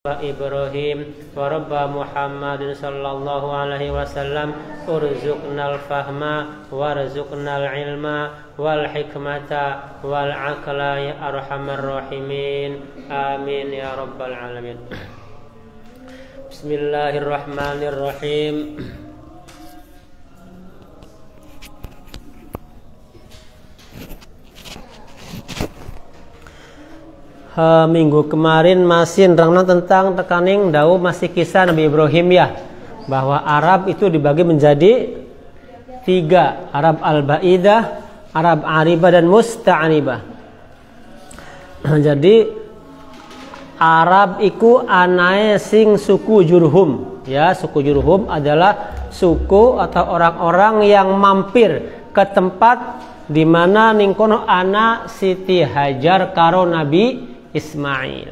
Ibrahim wa rabba Muhammadin sallallahu alaihi wasallam urzuqnal fahma warzuqnal ilma wal hikmata wal aqla ya arhamar rahimin amin ya rabbal alamin. Bismillahirrahmanirrahim. Minggu kemarin masih nerangno tentang tekaning dawuh masih kisah Nabi Ibrahim ya, bahwa Arab itu dibagi menjadi 3, Arab al-Ba'idah, Arab Aribah dan Musta'anibah. Jadi Arab iku anae sing suku Jurhum ya, suku Jurhum adalah suku atau orang-orang yang mampir ke tempat di mana ning kono ana Siti Hajar karo Nabi Ismail.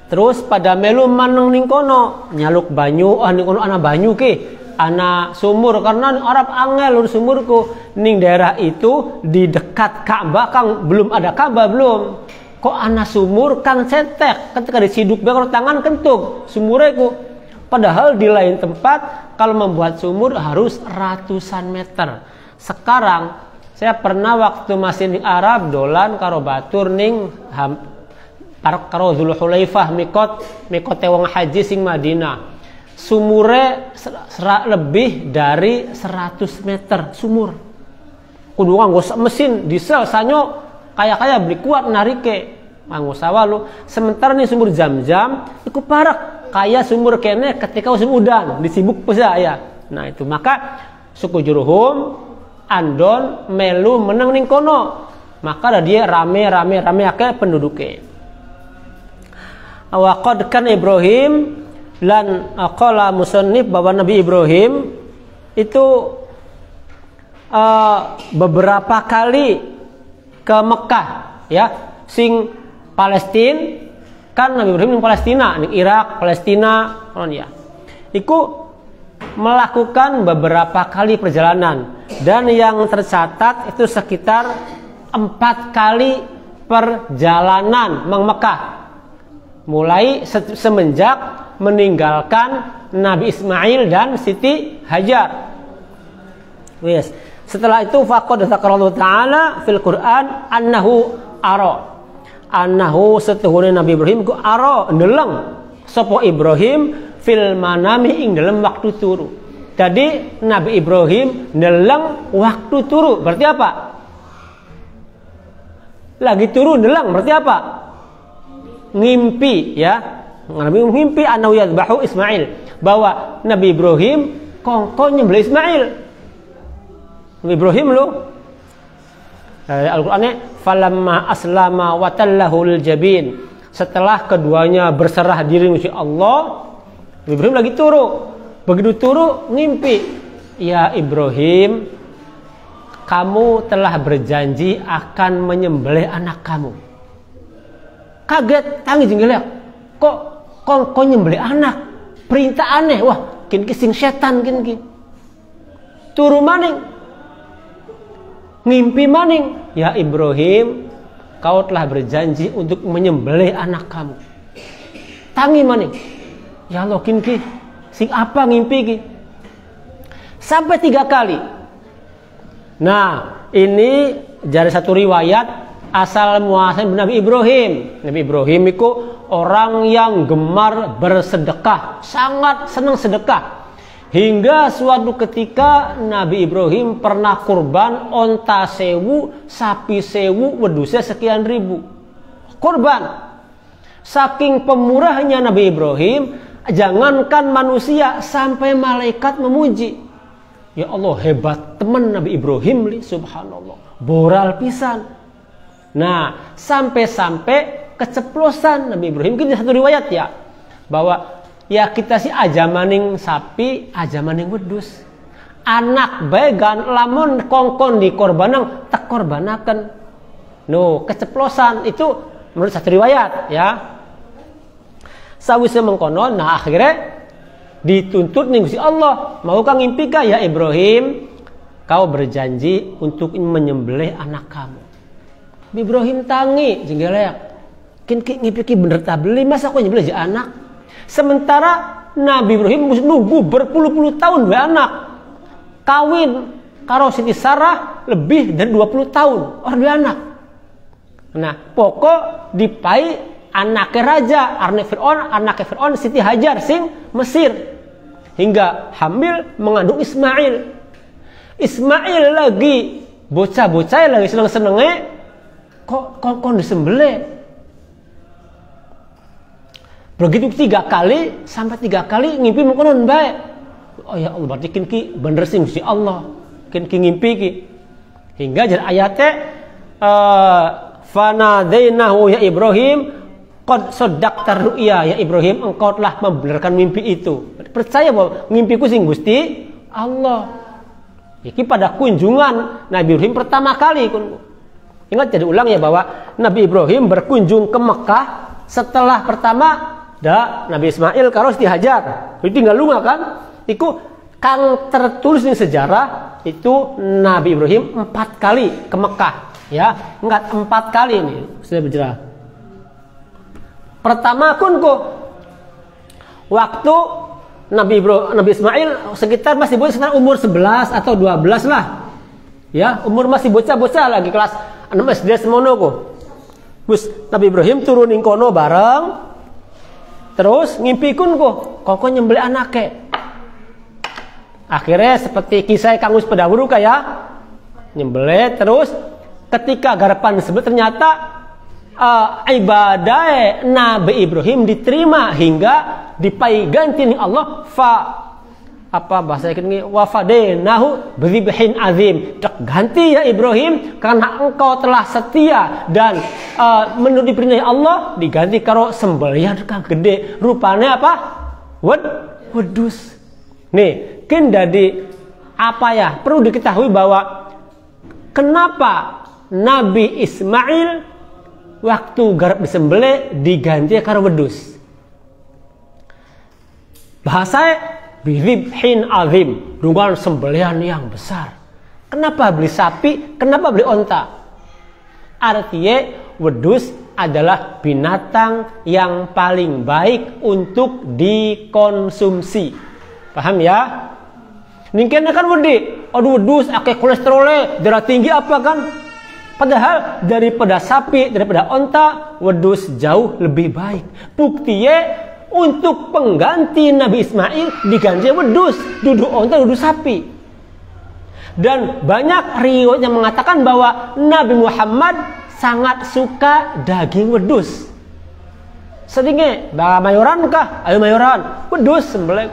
Terus pada melu maneng ning kono nyaluk banyu, ning kono ana banyu ki, ana sumur karena Arab angel sumurku ning daerah itu di dekat Ka'bah kang belum ada Ka'bah belum. Kok ana sumur kang cetek ketika disiduk bakal tangan kentuk sumureku. Padahal di lain tempat kalau membuat sumur harus ratusan meter. Sekarang saya pernah waktu masih di Arab dolan karo batur ning karo Dzulhulaifah mikot wong haji sing Madinah. Sumure lebih dari 100 meter sumur. Kudu nganggo mesin diesel sanyo kaya beli kuat narike. Nganggo sawalu. Sementara nih sumur Zam-Zam iku parak kaya sumur kene ketika musim udan disibuk pesa ya. Nah itu maka suku Jurhum andon melu meneng ning kono, maka ada dia rame akeh penduduke. Wa qad kan Ibrahim lan qala musannif bahwa Nabi Ibrahim itu beberapa kali ke Mekah ya, sing Palestina kan Nabi Ibrahim ning Palestina, ning Irak, Palestina kon ya. Iku melakukan beberapa kali perjalanan dan yang tercatat itu sekitar 4 kali perjalanan Mekah mulai semenjak meninggalkan Nabi Ismail dan Siti Hajar. Yes. Setelah itu faqad dzakarallahu ta'ala fil Qur'an annahu setuhune Nabi Ibrahim ku ara ndeleng sapa Ibrahim fil manami ing dalam waktu turu. Jadi Nabi Ibrahim ndeleng waktu turu. Berarti apa? Lagi turu ndeleng berarti apa? Ngimpi ya. Nabi ngimpi annahu yadbahu Ismail, bahwa Nabi Ibrahim kongkon nyembelih Ismail. Nabi Ibrahim lo Al-Qur'annya falamma aslama wa tallahu lil jabin. Setelah keduanya berserah diri kepada Allah, Ibrahim lagi turu. Begitu turu ngimpi, ya Ibrahim, kamu telah berjanji akan menyembelih anak kamu. Kaget, tangi jenggelek. Kok nyembelih anak? Perintah aneh. Wah, kin sing setan kin. Turu maning. Ngimpi maning. Ya Ibrahim, kau telah berjanji untuk menyembelih anak kamu. Tangi maning. Ya Allah kin sing apa ngimpi ki? Sampai 3 kali. Nah, ini dari satu riwayat asal muasal Nabi Ibrahim. Nabi Ibrahim itu orang yang gemar bersedekah, sangat senang sedekah. Hingga suatu ketika Nabi Ibrahim pernah kurban onta 1000, sapi 1000, wedusnya sekian ribu. Kurban. Saking pemurahnya Nabi Ibrahim, jangankan manusia, sampai malaikat memuji. Ya Allah, hebat teman Nabi Ibrahim li, subhanallah. Boral pisan. Nah, sampai keceplosan Nabi Ibrahim. Ini satu riwayat ya, bahwa ya kita sih aja maning sapi, aja maning wedus. Anak baegan lamun kongkon di korbanang tak korbanaken. No, keceplosan itu menurut satu riwayat ya. Sawise mengkono, nah akhirnya dituntut ning Gusti Allah, mau kang ngimpi ka ya Ibrahim, kau berjanji untuk menyembelih anak kamu. Ibrahim tangi jenggelek. Kin ngipiki bener ta beli masa aku nyembelih anak. Sementara Nabi Ibrahim nunggu berpuluh-puluh tahun dua anak. Kawin karo Siti Sarah lebih dari 20 tahun orang dua anak. Nah, pokok dipai anaknya raja, anaknya Fir'aun Siti Hajar sing Mesir. Hingga hamil mengandung Ismail. Ismail lagi bocah-bocah lagi seneng-senengnya kok disembelih. Begitu 3 kali ngimpi mengkonon baik. Oh ya Allah, berarti ki bener sih Gusti Allah. Ki ngimpi ki. Hingga jadi ayatnya fanadainahu ya Ibrahim qad saddaqta ru'ya ya Ibrahim, engkau telah membenarkan mimpi itu. Percaya bahwa mimpiku sing Gusti Allah. Iki pada kunjungan Nabi Ibrahim pertama kali. Ingat jadi ulang ya bahwa Nabi Ibrahim berkunjung ke Mekah setelah pertama Nabi Ismail karo Siti Hajar. Jadi tinggal lunga kan? Iku kang tertulis di sejarah itu Nabi Ibrahim 4 kali ke Mekah. Ya, enggak 4 kali ini sudah berjelas. Pertama waktu Nabi Ismail sekitar masih bocah, sekitar umur 11 atau 12 lah. Ya, umur masih bocah-bocah lagi kelas 6 SD semono ko. Terus Nabi Ibrahim turunin kono bareng. Terus ngimpikun kok nyembelih anaknya. Akhirnya seperti kisah Kang Us pendahulu kayak nyembelih. Terus ketika garapan disebut ternyata ibadah Nabi Ibrahim diterima hingga dipai ganti nih Allah bahasa ini wafadainahu bidzibhin azim. Ganti ya Ibrahim karena engkau telah setia dan menurut perintah Allah diganti karo sembelihan kang gede rupanya apa? Wedus. Nih, kin jadi apa ya? Perlu diketahui bahwa kenapa Nabi Ismail waktu garap disembelih diganti karo wedus. Bahasa bidzibhin azim, dengan sembelihan yang besar. Kenapa beli sapi? Kenapa beli onta? Artinya wedus adalah binatang yang paling baik untuk dikonsumsi. Paham ya? Mungkin kan wedus akeh kolesterolnya darah tinggi apa kan? Padahal daripada sapi, daripada onta, wedus jauh lebih baik. Buktinya untuk pengganti Nabi Ismail diganti wedus, duduk onta, duduk sapi. Dan banyak riwayat yang mengatakan bahwa Nabi Muhammad sangat suka daging wedus. Seringnya, mayoran kah? Ayo mayoran, wedus sembelih.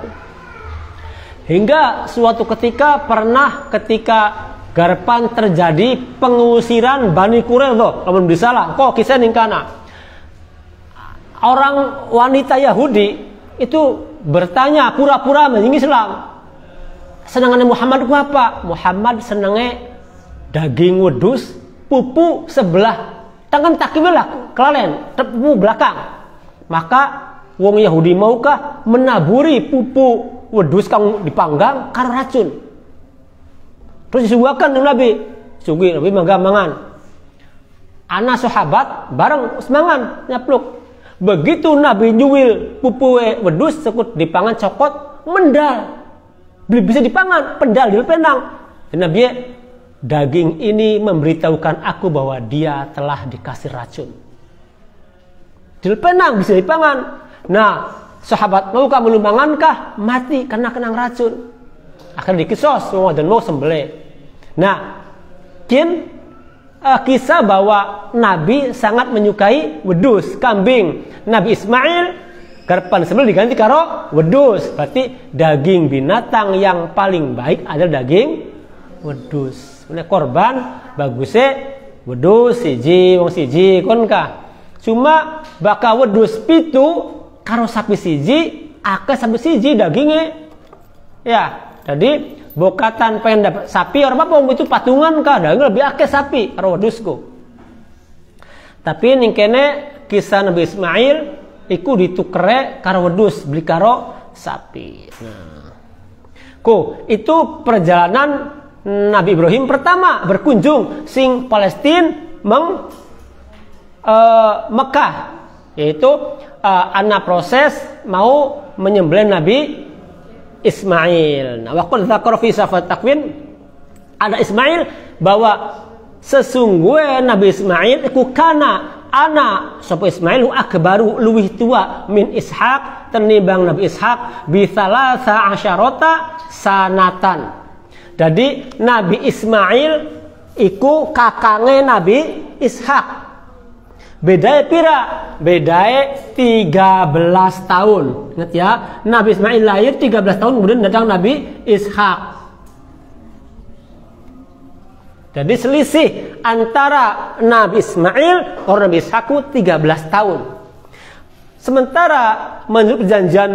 Hingga suatu ketika garpan terjadi pengusiran Bani Quraidah, kalau bisa lah, kok kisah ningkana. Orang wanita Yahudi itu bertanya pura-pura menjadi Islam. Senangannya Muhammad ku apa? Muhammad senangnya daging wedus, pupu sebelah tangan takibelah kelalen, pupu belakang. Maka wong Yahudi maukah menaburi pupu wedus kang dipanggang karo racun. Terus disuguhkan Nabi, sugih Nabi mangga-mangan. Ana sahabat bareng semangan nyapluk. Begitu Nabi nyuwil pupu wedus sekut dipangan cokot mendal. Belum bisa dipangan, pendal di penang. Dan Nabi daging ini memberitahukan aku bahwa dia telah dikasih racun. Di penang bisa dipangan. Nah, sahabat mau kamu lumbangankah? Mati karena kena racun. Akhirnya dikisos dan mau sembelih. Nah, kisah bahwa Nabi sangat menyukai wedus, kambing. Nabi Ismail garpan sembelih diganti karo wedus. Berarti daging binatang yang paling baik adalah daging wedus. Ini korban bagusnya wedus siji wong siji kon kah. Cuma bakal wedus pitu karo sapi siji akeh sapi siji dagingnya. Ya, jadi bokatan pengen dapat sapi orang apa itu patungan kah daging lebih akeh sapi karo wedusku. Tapi ning kene kisah Nabi Ismail iku ditukere karo wedus beli karo sapi. Nah, itu perjalanan Nabi Ibrahim pertama berkunjung sing Palestina Mekah, yaitu anak proses mau menyembelih Nabi Ismail. Nah, waqad dzakara fi safat takwin ada Ismail bahwa sesungguhnya Nabi Ismail iku kana anak sapa Ismail akbaru luwih tua min Ishaq tenimbang Nabi Ishaq bi thalatha asyarata sanatan. Jadi Nabi Ismail iku kakange Nabi Ishaq. Bedae pira? Bedae 13 tahun. Ingat ya, Nabi Ismail lahir 13 tahun kemudian datang Nabi Ishaq. Jadi selisih antara Nabi Ismail dan Nabi Ishaq 13 tahun. Sementara menurut perjanjian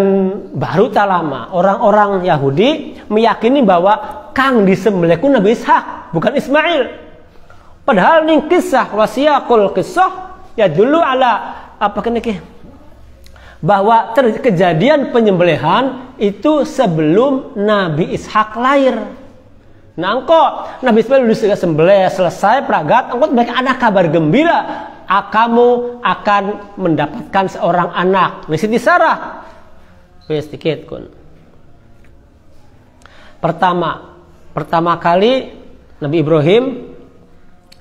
baru tak lama, orang-orang Yahudi meyakini bahwa kang disembelihku Nabi Ishaq, bukan Ismail. Padahal ning kisah wasiyaqul kisah ya dulu ala apa keniki bahwa kejadian penyembelihan itu sebelum Nabi Ishak lahir. Nah, engkau Nabi Ismail sudah sembelih selesai peragat, engkau mereka ada kabar gembira, kamu akan mendapatkan seorang anak. Nah, Siti Sarah sedikit kun. Pertama kali Nabi Ibrahim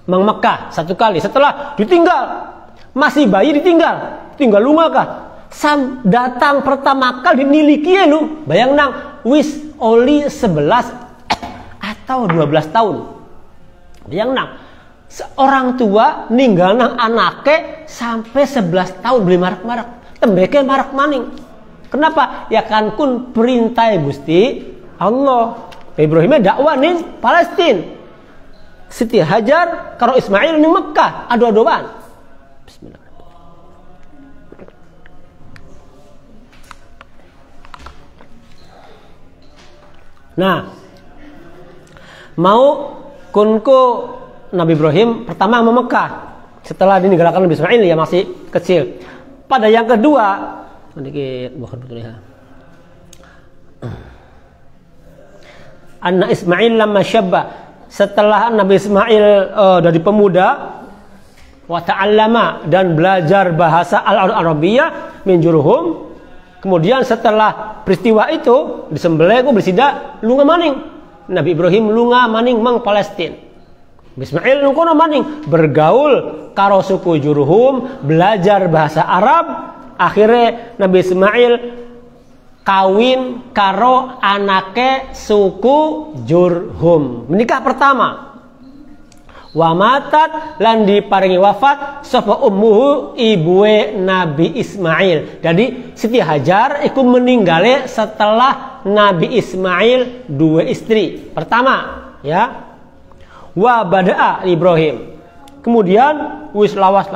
Mekah satu kali, setelah ditinggal masih bayi tinggal lunga kah datang pertama kali niliki lu bayang nang wis oli 11 atau 12 tahun bayang nang seorang tua ninggal nang anake sampai 11 tahun beli marak-marak tembeke marak maning. Kenapa? Ya kan kun perintah Gusti Allah. Ibrahimnya dakwah ning Palestina, Siti Hajar karo Ismail ning Mekah adu-aduan. Nah, mau kunku Nabi Ibrahim pertama sama Mekah setelah ditinggalkan Nabi Ismail ya masih kecil. Pada yang kedua, sedikit bukan betul ya. Anak Ismail lama syabba, setelah Nabi Ismail dari pemuda wa ta'allama dan belajar bahasa Al-Arabiyah min Jurhum. Kemudian setelah peristiwa itu disembelih ku bersida lunga maning. Nabi Ibrahim lunga maning mang Palestina. Ismail nungkono maning bergaul karo suku Jurhum, belajar bahasa Arab. Akhirnya Nabi Ismail kawin karo anake suku Jurhum. Menikah pertama. Wa matat lan diparingi wafat sapa ummuhu ibue Nabi Ismail. Jadi Siti Hajar iku meninggali setelah Nabi Ismail dua istri. Pertama, ya. Wa bada'a Ibrahim. Kemudian wis lawas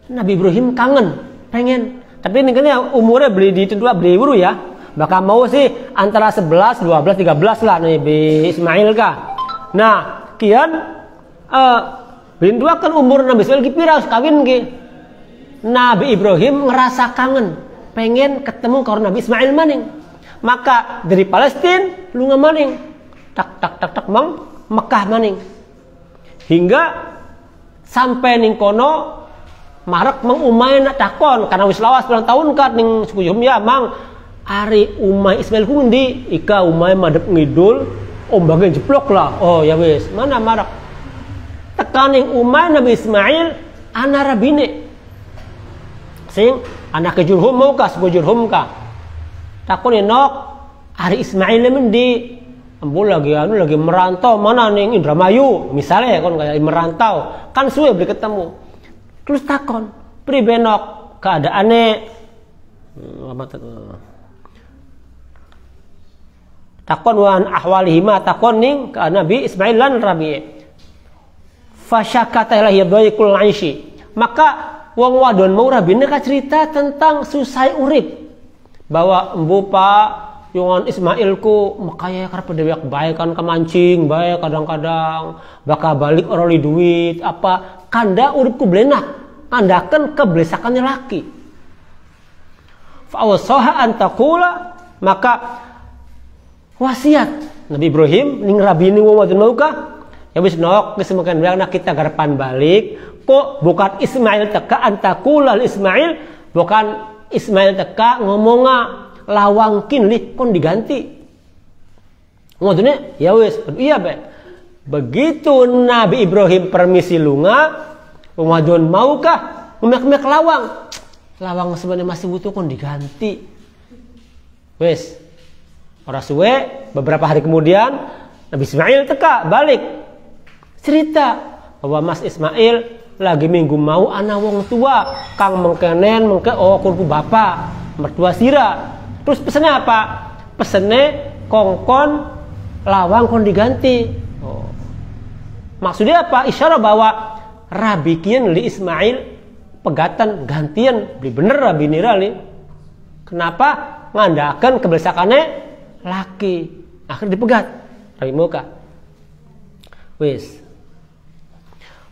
Nabi Ibrahim kangen, pengen. Tapi ini kan umurnya beli di itu beli buru ya. Bakal mau sih antara 11, 12, 13 lah Nabi Ismail kah. Nah, kian bin dua kan umur Nabi Ismail ki pira kawin ki. Nabi Ibrahim ngerasa kangen, pengen ketemu karo Nabi Ismail maning. Maka dari Palestina lunga maning. Tak mang Mekah maning. Hingga sampai ning kono marak mang umay nak takon karena wis lawas pirang tahun kan ning suku Jurhum ya mang ari umay Ismail ku ngendi? Ika umay madhep ngidul. Ombaknya jeplok lah. Oh ya wis, mana marak. Tekaning umay Nabi Ismail anak rabine. Sing anak ke Jurhum mau kah suku Jurhum kah? Takon enok ari Ismail mendi. Ambo lagi merantau mana ning Indramayu misalnya kon kayak merantau kan suwe beli ketemu. Terus takon, pribenok keadaane takon wan ahwalihima takon ning ka Nabi Ismail lan Rabi. Fasyakata ilahi dhaikul aishi. Maka wong wadon mau Rabine ka cerita tentang susah urip. Bahwa embu Pak Yongan Ismailku makanya karena pedewek baik kan kemancing baik kadang-kadang bakal balik orang li duit apa kanda uripku belenak kandakan keblesakannya laki. Fa awsaha antakula maka wasiat Nabi Ibrahim ning rabine wong wadon mau ka Ya wis nok kesemukan bilang kita garpan balik kok bukan Ismail teka antakulal Ismail, bukan Ismail teka ngomonga lawangkin li kon diganti. Maksudnya ya wis iya be. Begitu Nabi Ibrahim permisi lunga, Ramadan maukah memek lawang? Lawang sebenarnya masih butuh kon diganti. Wes. Ora suwe beberapa hari kemudian Nabi Ismail teka balik. Cerita bahwa Mas Ismail lagi minggu mau ana wong tua kang mengkenen mengke kurku bapak mertua sira. Terus pesennya apa? Pesennya kongkon lawang kon diganti. Maksudnya apa? Isyarat bahwa Rabi kian li Ismail pegatan gantian beli bener Rabi nirali. Kenapa? Ngandakan kebesakannya laki. Akhir dipegat. Rabi muka. Wis.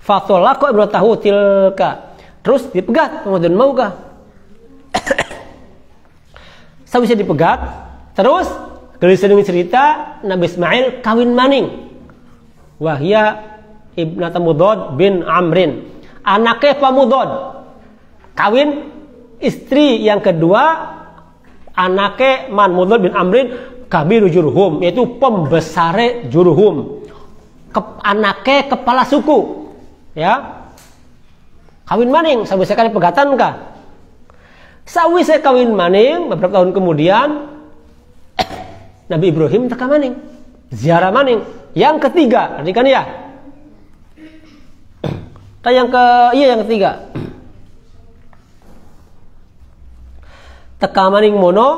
Fatolako ibnu tahu tilka. Terus dipegat. Kemudian maukah? Sehabisnya dipegat. Terus gelis dengan cerita Nabi Ismail kawin maning. Wahia ibnata Mudod bin Amrin. Anaknya Pamudod. Kawin istri yang kedua anaknya Man Mudod bin Amrin kabiru Jurhum, yaitu pembesare Jurhum. Anaknya kepala suku. Ya. Kawin maning sawisé kali pegatan kah? Sawisé kawin maning beberapa tahun kemudian Nabi Ibrahim teka maning, ziarah maning. Yang ketiga, tadi kan ya? Yang ketiga. Teka maning mono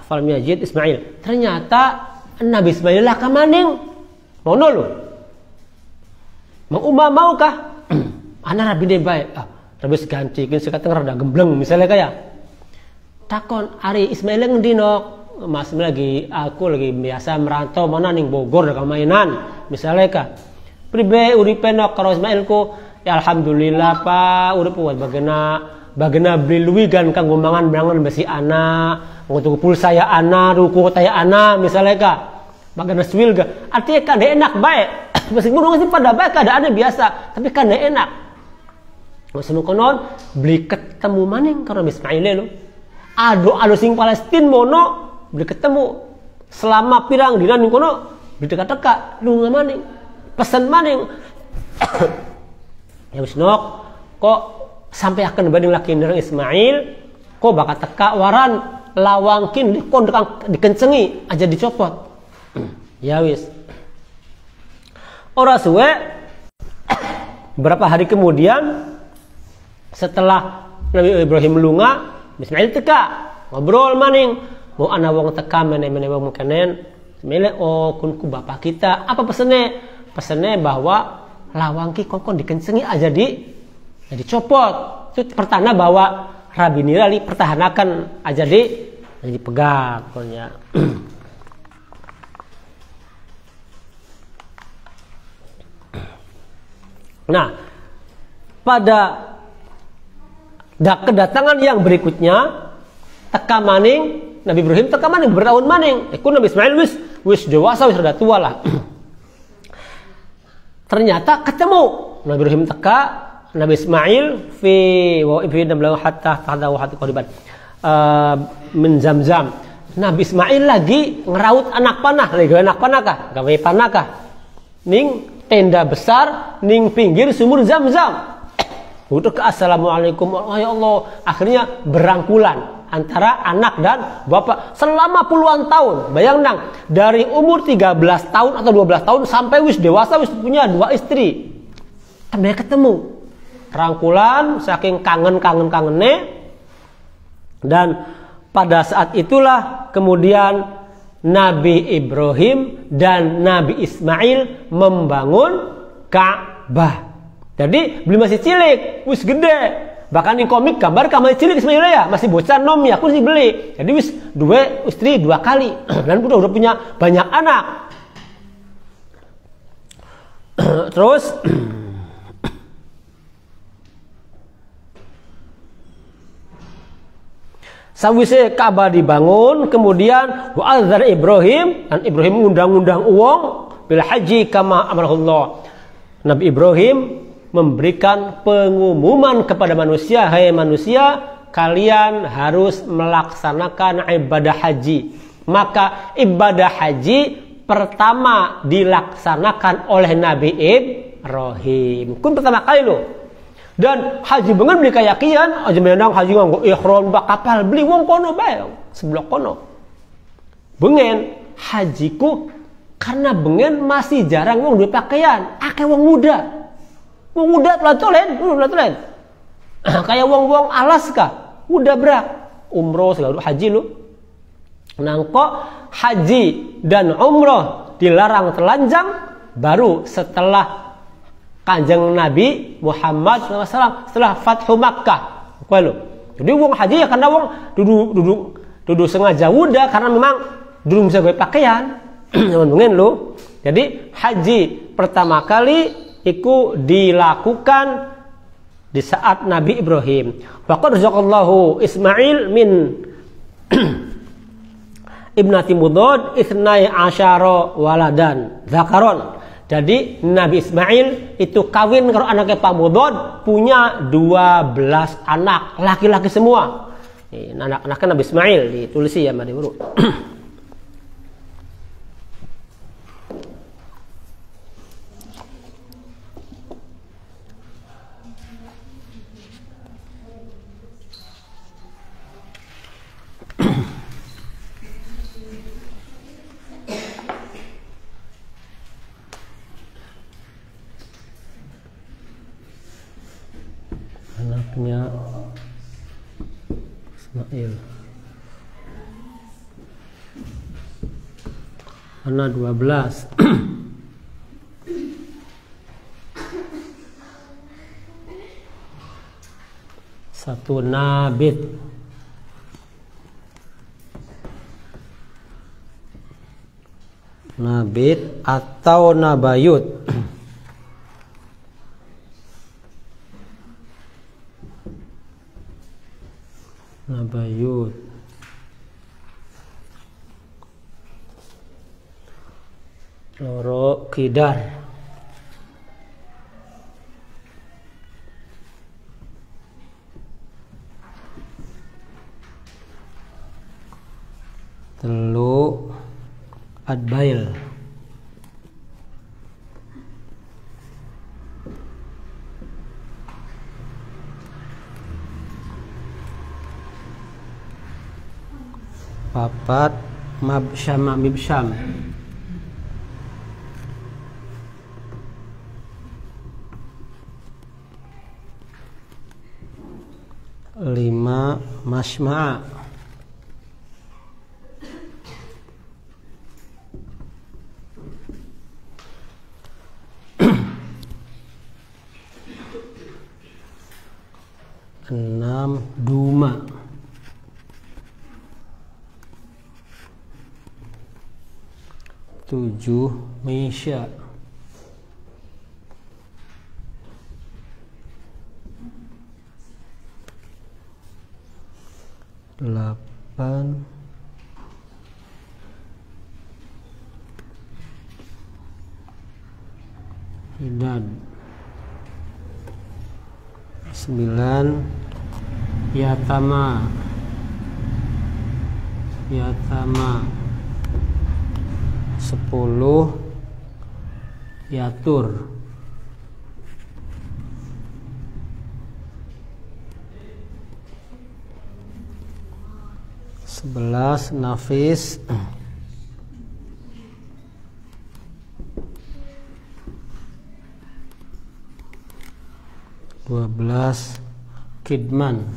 Fal Majid Ismail. Ternyata Nabi Ismail lah ka maning. Mono lo. Maukah? Ana rabi baik. Rabi ganti kin sekatan rada gembleng misalnya kayak takon ari Ismail ngendi nok Mas aku lagi biasa merantau mana ning Bogor dekat mainan misalnya kah pribe uripe nok karo Ismail ku ya alhamdulillah Pak urip buat bagena beli luwi kan kanggo mangan berangan besi ana ngutu pulsa ya ana ruku taya ana misalnya kah bagena swil ga artinya kan enak baik meskipun sih pada baik keadaannya biasa tapi kan enak maksudnya konon beli ketemu maning karo Ismail lo ado sing Palestina mono beli ketemu selama pirang dina ning kono beli dekat-dekat lu maning pesan maning ya wis nok kok sampai akan banding laki nang Ismail kok bakal teka waran lawangkin kon dikencengi aja dicopot ya wis ora suwe berapa hari kemudian setelah Nabi Ibrahim lunga Ismail teka ngobrol maning mau ana wong teka mene wong kenen Ismail kunku bapak kita apa pesene bahwa lawangki kokon dikencengi aja dicopot itu pertanda bahwa Rabi Nirali pertahankan aja dipegang pokoknya. Nah pada kedatangan yang berikutnya teka maning Nabi Ibrahim teka maning bertahun maning Nabi Ismail wis dewasa wis rada tua lah ternyata ketemu Nabi Ibrahim teka Nabi Ismail fi nablahu hatta tahdahu hati qoriban menjam-jam Nabi Ismail lagi ngeraut anak panah kah gawe panah kah ning tenda besar ning pinggir sumur Zam-Zam. Udah ke assalamualaikum ya Allah akhirnya berangkulan antara anak dan bapak selama puluhan tahun bayang nang dari umur 13 tahun atau 12 tahun sampai wis dewasa wis punya 2 istri kan mereka ketemu rangkulan saking kangennya dan pada saat itulah kemudian Nabi Ibrahim dan Nabi Ismail membangun Ka'bah. Jadi beli masih cilik, wis gede. Bahkan di komik gambar kamar cilik sebenarnya ya, masih bocah nom ya, aku sih beli. Jadi wis 2 istri 2 kali dan udah punya banyak anak. Terus Sawise Ka'bah dibangun, kemudian wa'adzar Ibrahim, dan Ibrahim ngundang-undang uang bil haji kama amarahullah. Nabi Ibrahim memberikan pengumuman kepada manusia, hai manusia, kalian harus melaksanakan ibadah haji. Maka ibadah haji pertama dilaksanakan oleh Nabi Ibrahim. Kun pertama kali loh. Dan haji bengen beli kayakian, aja menang haji nganggo ihram bak kapal beli wong kono bae, sebelah kono. Bengen hajiku karena bengen masih jarang wong duwe pakaian, akeh wong muda. Wong muda pelatulen. Kayak wong-wong Alaska, muda berak, umroh segala haji lu. Nangko haji dan umroh dilarang telanjang baru setelah Kanjeng Nabi Muhammad SAW setelah Fathu Makkah. Jadi wong haji ya karena wong duduk sengaja muda karena memang dulu bisa gue pakaian. Ngomongin lu. Jadi haji pertama kali itu dilakukan di saat Nabi Ibrahim. Faqad razaqallahu Ismail min ibnati Mudad ithnai asyara waladan zakaron. Jadi Nabi Ismail itu kawin kalau anaknya Pak Mudad punya 12 anak laki-laki semua. Ini anak-anaknya Nabi Ismail ditulis ya Mbak Bro. Anaknya Ismail anak 12. Satu Nabit, atau Nabayut. Nabayut. Loro Kidar. Telu Adbail. Papat Mibsyam. 5 Masma'. 6 Duma. 7 Misya. 8 Hidad. 9 Yatama. 10 Yatur. 11 Nafis. 12 Kidman.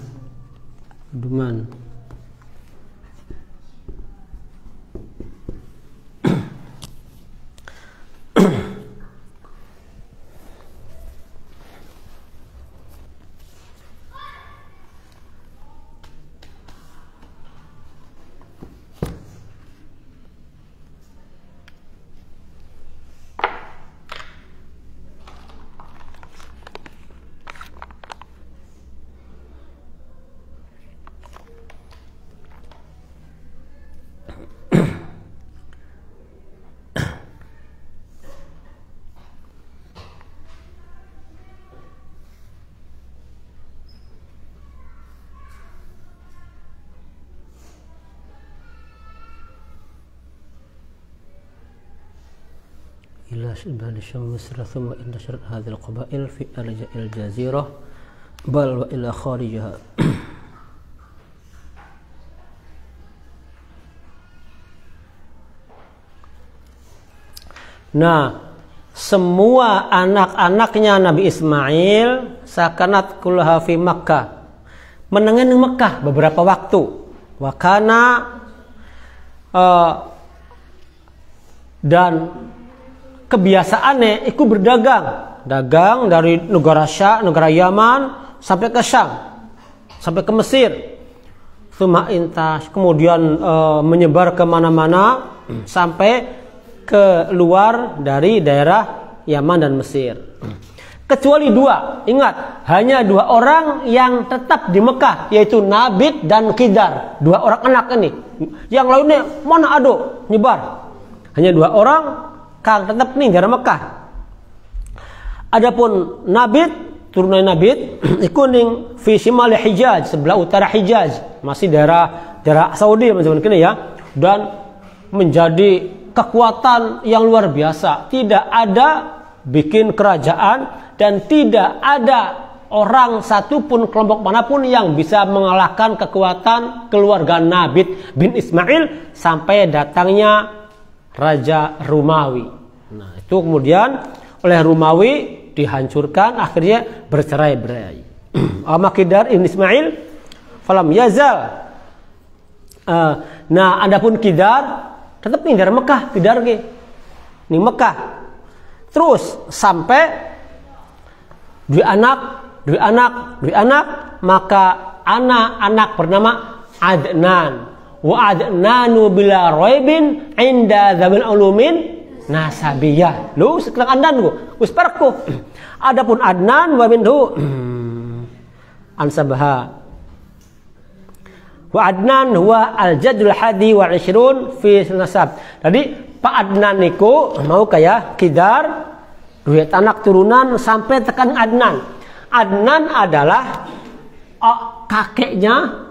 Duman. ila shibali syams thumma intasharat hadhil qabail fi arja'il jazirah bal wa ila kharijaha. Nah, semua anak-anaknya Nabi Ismail sakanat kullaha fi Makkah, menengen Mekah beberapa waktu. Wakana dan kebiasaannya ikut dagang dari negara negara Yaman sampai ke Syam, sampai ke Mesir. Tsumma intas, kemudian menyebar kemana-mana sampai keluar dari daerah Yaman dan Mesir. Kecuali dua, ingat, hanya dua orang yang tetap di Mekah, yaitu Nabit dan Qidar. Dua orang anak ini. Yang lainnya mana ado nyebar. Hanya dua orang kang tetap nih dari Mekah. Adapun Nabit, turunan Nabit, ikuning fi shimal Hijaz, sebelah utara Hijaz, masih daerah Saudi macam ini ya, dan menjadi kekuatan yang luar biasa. Tidak ada bikin kerajaan dan tidak ada orang satupun kelompok manapun yang bisa mengalahkan kekuatan keluarga Nabit bin Ismail sampai datangnya Raja Romawi. Nah, itu kemudian oleh Romawi dihancurkan, akhirnya bercerai-berai. Qidar ibn Ismail falam yazal. Nah, adapun Qidar tetap nih dari Mekah, Qidar ge. Nih Mekah. Terus sampai dua anak, maka anak bernama Adnan. Wa adnanu bila raibin inda dzamil ulumin nasabiyah. Lu sekarang Adnan gua, wis parku. Adapun Adnan wa minhu ansabaha. Wa Adnan huwa al-jaddul hadi wa 20 fi nasab. Jadi Pak Adnan niku mau kayak Qidar, duit anak turunan sampai tekan Adnan. Adnan adalah kakeknya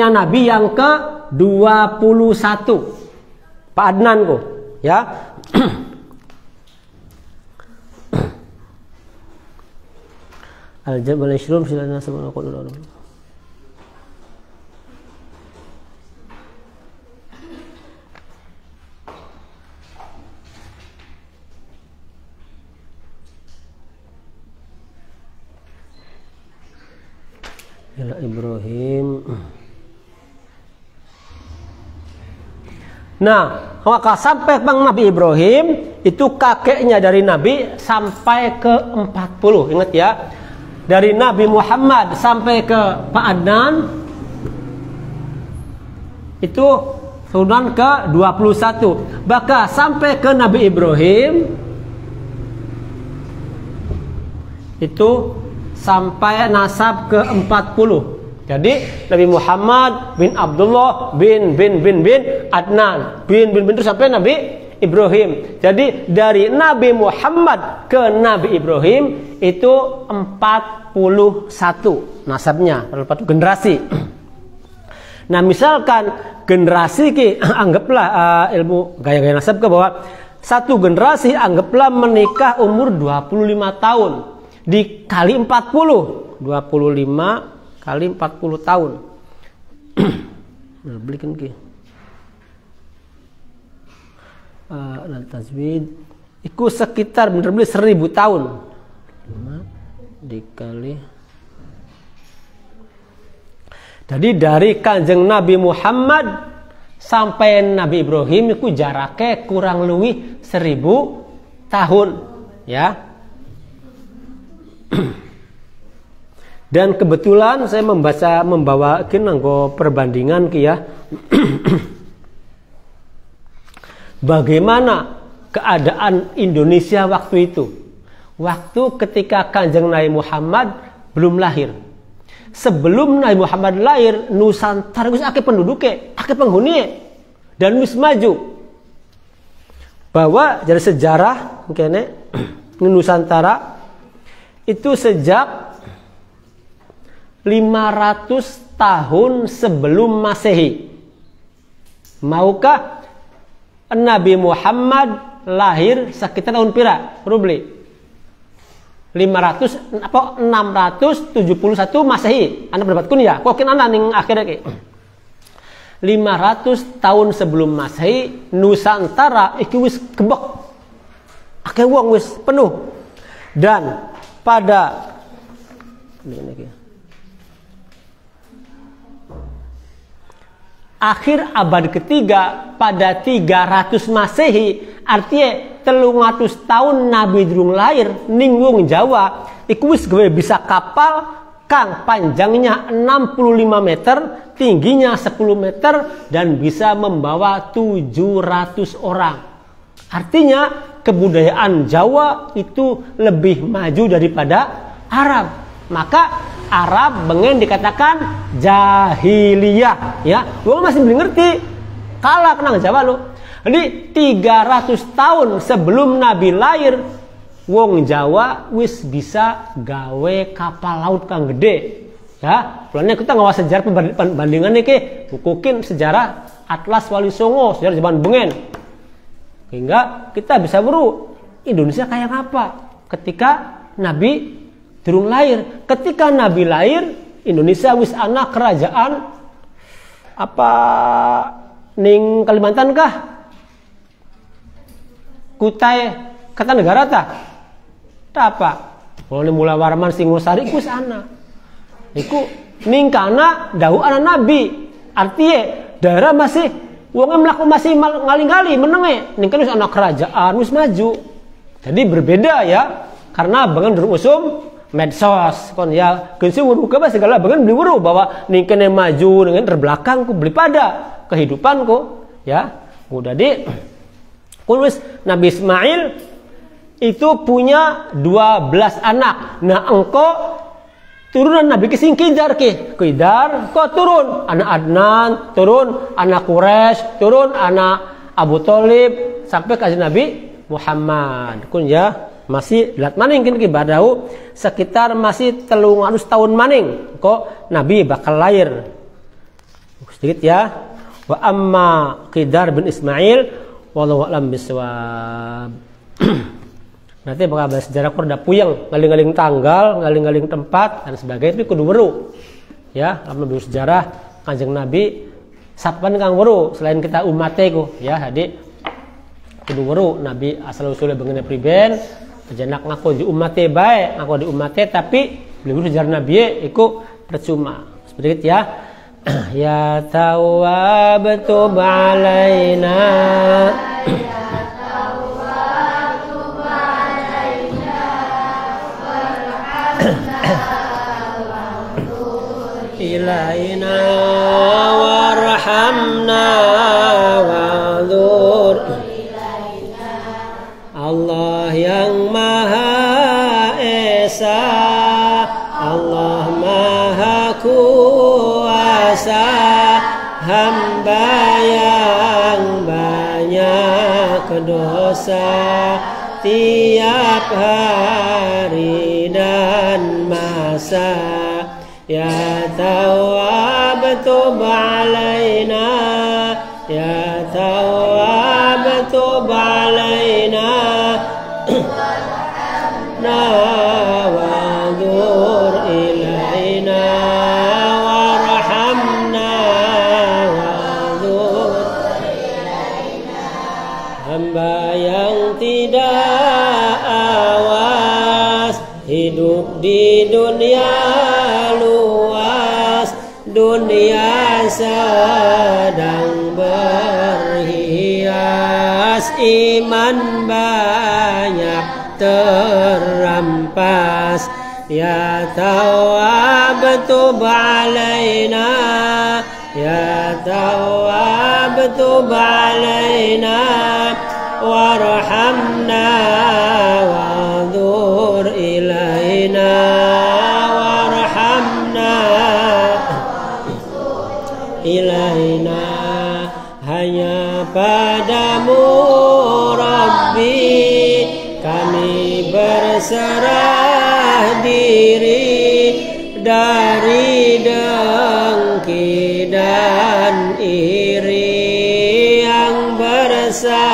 Nabi yang ke-21. Pak Adnan ku, ya. Al-Jabal Ishrun silana sama aku dulu. Ila Ibrahim. Nah, maka sampai Bang Nabi Ibrahim itu kakeknya dari Nabi sampai ke 40. Ingat ya. Dari Nabi Muhammad sampai ke Pak Adnan itu turunan ke 21. Bahkan sampai ke Nabi Ibrahim itu sampai nasab ke 40. Jadi Nabi Muhammad bin Abdullah bin Adnan bin terus sampai Nabi Ibrahim. Jadi dari Nabi Muhammad ke Nabi Ibrahim itu 41 nasabnya, 41 generasi. Nah, misalkan generasi anggaplah ilmu gaya-gaya nasab ke bahwa satu generasi anggaplah menikah umur 25 tahun. Dikali 40, 25 kali 40 tahun. Nah, belikan ke. Tasbih itu sekitar bener-bener 1000 tahun. 5 dikali. Jadi dari Kanjeng Nabi Muhammad sampai Nabi Ibrahim itu jaraknya kurang lebih 1000 tahun, ya. Dan kebetulan saya membawakan nganggo perbandingan ki ya. Bagaimana keadaan Indonesia waktu itu? Waktu ketika Kanjeng Nabi Muhammad belum lahir. Sebelum Nabi Muhammad lahir, Nusantara wis akeh penduduknya, akeh penghuni dan wis maju. Bahwa dari sejarah mungkin Nusantara itu sejak 500 tahun sebelum Masehi. Maukah Nabi Muhammad lahir sekitar tahun pira? Rubli 671 Masehi. Anda pendapat kun ya? Kok ana ning akhirnya ki 500 tahun sebelum Masehi Nusantara iki wis gebek. Akeh wong wis penuh. Dan pada akhir abad ketiga pada 300 Masehi, artinya 300 tahun Nabi durung lahir ning wong Jawa iku wis gawe bisa kapal kang panjangnya 65 meter, tingginya 10 meter dan bisa membawa 700 orang. Artinya kebudayaan Jawa itu lebih maju daripada Arab. Maka Arab bengen dikatakan jahiliyah, ya. Wong masih belum ngerti. Kalah kenang Jawa lo. Jadi 300 tahun sebelum Nabi lahir, wong Jawa wis bisa gawe kapal laut kang gede. Ya, mulane kita ngawas sejarah perbandingan niki, bukukin sejarah Atlas Wali Songo, sejarah zaman bengen. Hingga kita bisa weruh Indonesia kayak apa ketika Nabi durung lahir. Ketika Nabi lahir, Indonesia wis ana kerajaan apa ning Kalimantan kah? Kutai Kartanegara ta? Apa? Mulai Mula Warman Singosari iku wis ana. Iku ning kana dawuh ana Nabi. Artinya daerah masih wong mlaku masih ngali-ngali menenge ning kan wis ana kerajaan wis maju. Jadi berbeda ya, karena bangun durung usum medsos kon ya kensi weruh ka segala bangun beli weruh bahwa ning kene maju dengan terbelakang ku beli pada kehidupanku ya. Udah di kun wis Nabi Ismail itu punya 12 anak. Nah engko turunan Nabi kesing Kidar Kidar kok turun anak Adnan, turun anak Quraisy, turun anak Abu Thalib sampai ke Nabi Muhammad. Kun ya masih lihat maning kini badau sekitar masih 300 tahun maning kok Nabi bakal lahir. Sedikit ya. Wa amma Qidar bin Ismail wallahu a'lam bishawab. Nanti bakal bahas sejarah kurda puyeng, ngaling-ngaling tanggal, ngaling-ngaling tempat dan sebagainya. Tapi kudu weruh. Ya, lamun bahas sejarah Kanjeng Nabi sapan kang weruh selain kita umate ku ya. Jadi kudu weruh Nabi asal usule bengen priben, jenak ngaku di umate bae, ngaku di umate tapi belum sejarah Nabi iku percuma. Seperti itu ya. Ya Tawwab tub alaina. Ilaina warhamna wa'dzur Allah yang Maha Esa, Allah Maha Kuasa, hamba yang banyak dosa tiap hari dan masa. Ya Tawwab tub alaina, Ya Tawwab tub alaina, wa'dzur ilaina warhamna wa'dzur ilaina. Hamba yang tidak awas hidup di dunia dunia sedang berhias, iman banyak terampas. Ya Tawwab tub alaina, Ya Tawwab tub alaina warhamna wa'dzur ilaina ilaina. Hanya padamu Rabbi kami berserah diri dari dengki dan iri yang bersama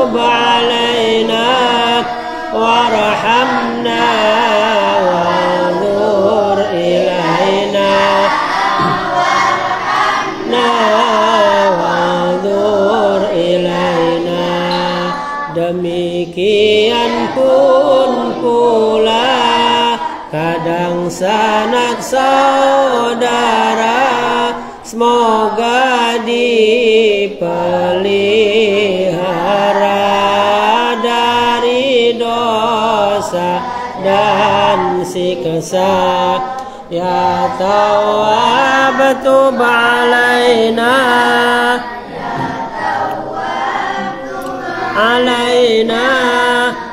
tub alaina warhamna wanzur ilaina wanzur ilaina. Demikian pun pula kadang sanak saudara, semoga dipelihara dari dosa dan siksa. Ya Tawwab tub alaina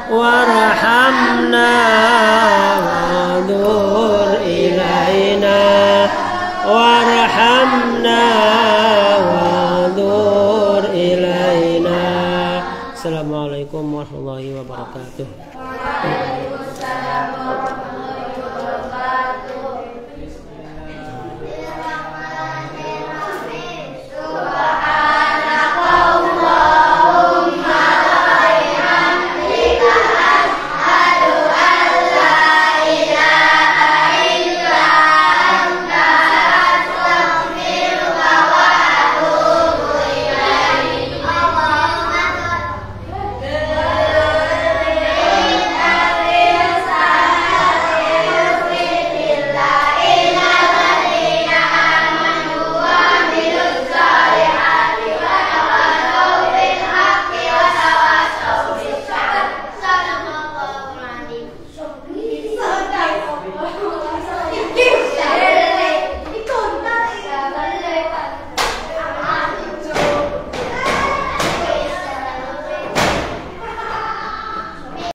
warhamna